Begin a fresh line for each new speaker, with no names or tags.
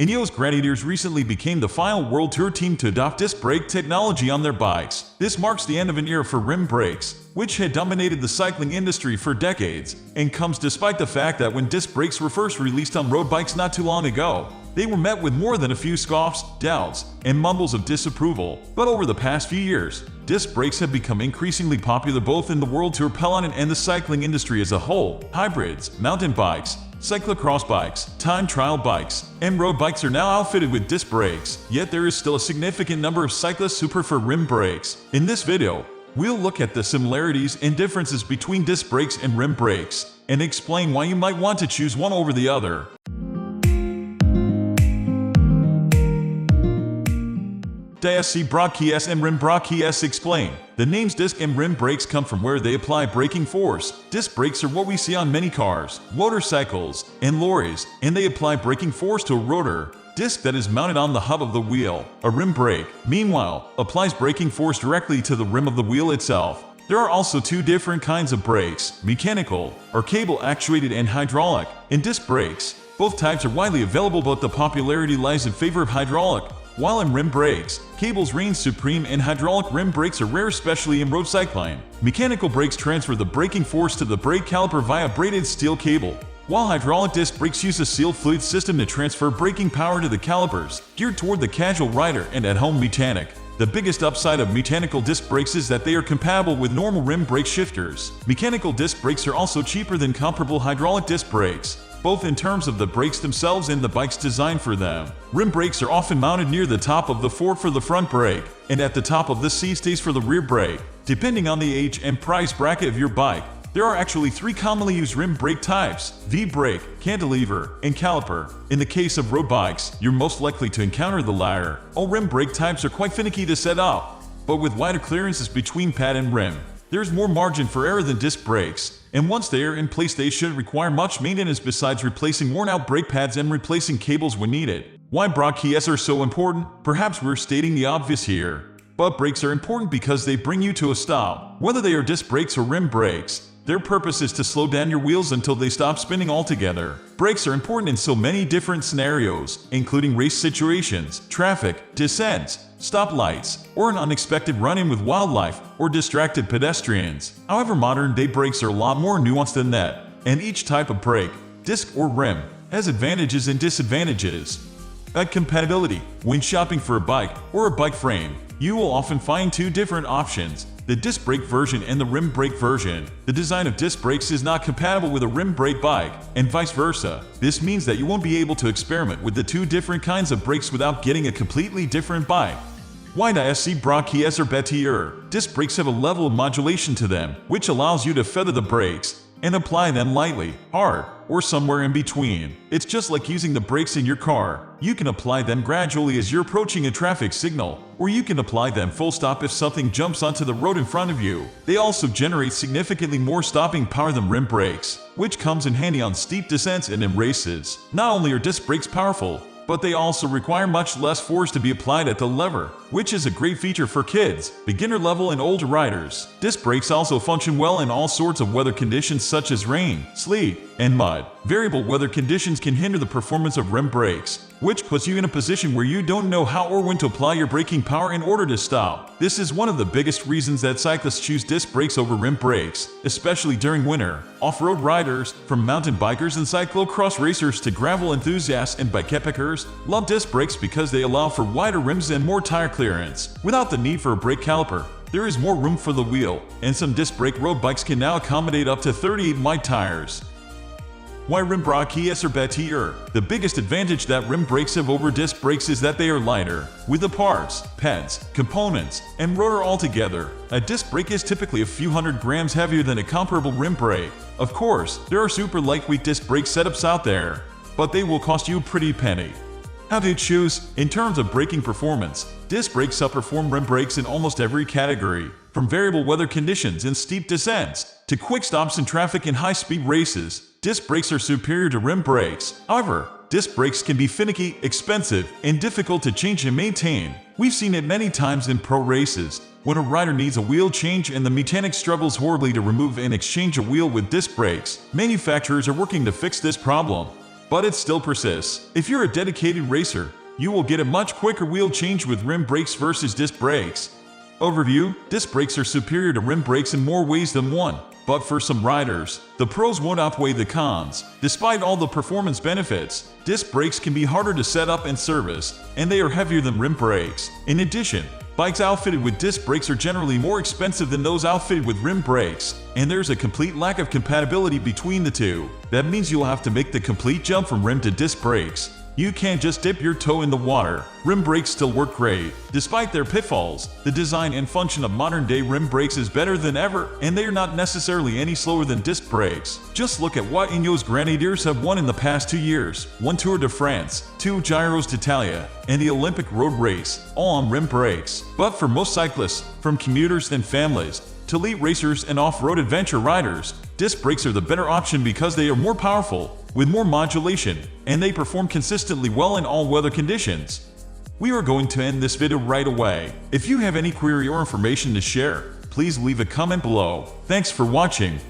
Ineos Grenadiers recently became the final World Tour team to adopt disc brake technology on their bikes. This marks the end of an era for rim brakes, which had dominated the cycling industry for decades, and comes despite the fact that when disc brakes were first released on road bikes not too long ago, they were met with more than a few scoffs, doubts, and mumbles of disapproval. But over the past few years, disc brakes have become increasingly popular both in the World Tour peloton and the cycling industry as a whole. Hybrids, mountain bikes, cyclocross bikes, time trial bikes, and road bikes are now outfitted with disc brakes, yet there is still a significant number of cyclists who prefer rim brakes. In this video, we'll look at the similarities and differences between disc brakes and rim brakes, and explain why you might want to choose one over the other. DSC brachies and rim brachies explain. The names disc and rim brakes come from where they apply braking force. Disc brakes are what we see on many cars, motorcycles, and lorries, and they apply braking force to a rotor disc that is mounted on the hub of the wheel. A rim brake, meanwhile, applies braking force directly to the rim of the wheel itself. There are also two different kinds of brakes, mechanical, or cable-actuated, and hydraulic, in disc brakes. Both types are widely available, but the popularity lies in favor of hydraulic. While in rim brakes, cables reign supreme, and hydraulic rim brakes are rare, especially in road cycling. Mechanical brakes transfer the braking force to the brake caliper via braided steel cable, while hydraulic disc brakes use a sealed fluid system to transfer braking power to the calipers, geared toward the casual rider and at-home mechanic. The biggest upside of mechanical disc brakes is that they are compatible with normal rim brake shifters. Mechanical disc brakes are also cheaper than comparable hydraulic disc brakes, both in terms of the brakes themselves and the bikes designed for them. Rim brakes are often mounted near the top of the fork for the front brake, and at the top of the C-stays for the rear brake. Depending on the age and price bracket of your bike, there are actually three commonly used rim brake types: V-brake, cantilever, and caliper. In the case of road bikes, you're most likely to encounter the latter. All rim brake types are quite finicky to set up, but with wider clearances between pad and rim, there's more margin for error than disc brakes, and once they are in place they shouldn't require much maintenance besides replacing worn-out brake pads and replacing cables when needed. Why brachies are so important? Perhaps we're stating the obvious here, but brakes are important because they bring you to a stop. Whether they are disc brakes or rim brakes, their purpose is to slow down your wheels until they stop spinning altogether. Brakes are important in so many different scenarios, including race situations, traffic, descents, stoplights, or an unexpected run-in with wildlife or distracted pedestrians. However, modern-day brakes are a lot more nuanced than that, and each type of brake, disc or rim, has advantages and disadvantages. Compatibility. When shopping for a bike or a bike frame, you will often find two different options: the disc brake version and the rim brake version. The design of disc brakes is not compatible with a rim brake bike, and vice versa. This means that you won't be able to experiment with the two different kinds of brakes without getting a completely different bike. Why DSC brachies are better? Disc brakes have a level of modulation to them, which allows you to feather the brakes and apply them lightly, hard, or somewhere in between. It's just like using the brakes in your car. You can apply them gradually as you're approaching a traffic signal, or you can apply them full stop if something jumps onto the road in front of you. They also generate significantly more stopping power than rim brakes, which comes in handy on steep descents and in races. Not only are disc brakes powerful, but they also require much less force to be applied at the lever, which is a great feature for kids, beginner level, and older riders. Disc brakes also function well in all sorts of weather conditions such as rain, sleet, and mud. Variable weather conditions can hinder the performance of rim brakes, which puts you in a position where you don't know how or when to apply your braking power in order to stop. This is one of the biggest reasons that cyclists choose disc brakes over rim brakes, especially during winter. Off-road riders, from mountain bikers and cyclocross racers to gravel enthusiasts and bike epickers, love disc brakes because they allow for wider rims and more tire clearance, without the need for a brake caliper. There is more room for the wheel, and some disc brake road bikes can now accommodate up to 38 wide tires. Why rim brachies are better? The biggest advantage that rim brakes have over disc brakes is that they are lighter. With the parts, pads, components, and rotor all together, a disc brake is typically a few hundred grams heavier than a comparable rim brake. Of course, there are super lightweight disc brake setups out there, but they will cost you a pretty penny. How to choose? In terms of braking performance, disc brakes outperform rim brakes in almost every category, from variable weather conditions and steep descents to quick stops in traffic and high-speed races. Disc brakes are superior to rim brakes. However, disc brakes can be finicky, expensive, and difficult to change and maintain. We've seen it many times in pro races, when a rider needs a wheel change and the mechanic struggles horribly to remove and exchange a wheel with disc brakes. Manufacturers are working to fix this problem, but it still persists. If you're a dedicated racer, you will get a much quicker wheel change with rim brakes versus disc brakes. Overview: disc brakes are superior to rim brakes in more ways than one, but for some riders, the pros won't outweigh the cons. Despite all the performance benefits, disc brakes can be harder to set up and service, and they are heavier than rim brakes. In addition, bikes outfitted with disc brakes are generally more expensive than those outfitted with rim brakes, and there's a complete lack of compatibility between the two. That means you'll have to make the complete jump from rim to disc brakes. You can't just dip your toe in the water. Rim brakes still work great. Despite their pitfalls, the design and function of modern-day rim brakes is better than ever, and they are not necessarily any slower than disc brakes. Just look at what Ineos Grenadiers have won in the past 2 years: 1 Tour de France, 2 Giros d'Italia, and the Olympic road race, all on rim brakes. But for most cyclists, from commuters and families, to elite racers and off-road adventure riders, disc brakes are the better option because they are more powerful, with more modulation, and they perform consistently well in all weather conditions. We are going to end this video right away. If you have any query or information to share, please leave a comment below. Thanks for watching.